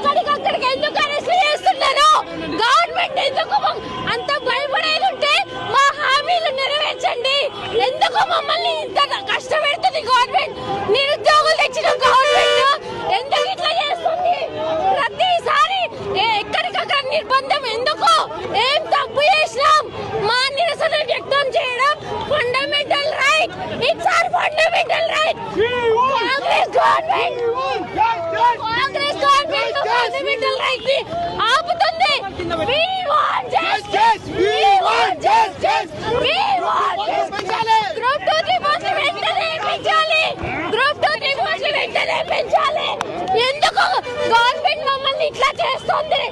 ఎక్కడికక్కడికి ఎందుకు అరెస్ట్ చేస్తున్నారు? గవర్నమెంట్ ఎందుకు అంత భయపడేది ఉంటే మా హామీలు నెరవేర్చండి. ఎందుకు మమ్మల్ని ఇంత కష్టపెడుతుంది గవర్నమెంట్? నిరుద్యోగులు తెచ్చిన గవర్నమెంట్ ఎందుకు ఇట్లా చేస్తుంది? ప్రతిసారి ఎక్కడికక్కడ నిర్బంధం ఎందుకు? ఏం తప్పు చేసినాం? మా నిరసన వ్యక్తం చేయడం fundamental right. It's our fundamental right. Congress government fundamental right ని ఆపుతుంది. We want justice. We want justice. We want justice. Group 2 reports వెంటనే పెంచాలి. గ్రూప్ 2 రిపోర్ట్స్ వెంటనే పెంచాలి. ఎందుకు గవర్నమెంట్ మమ్మల్ని ఇట్లా చేస్తుంది?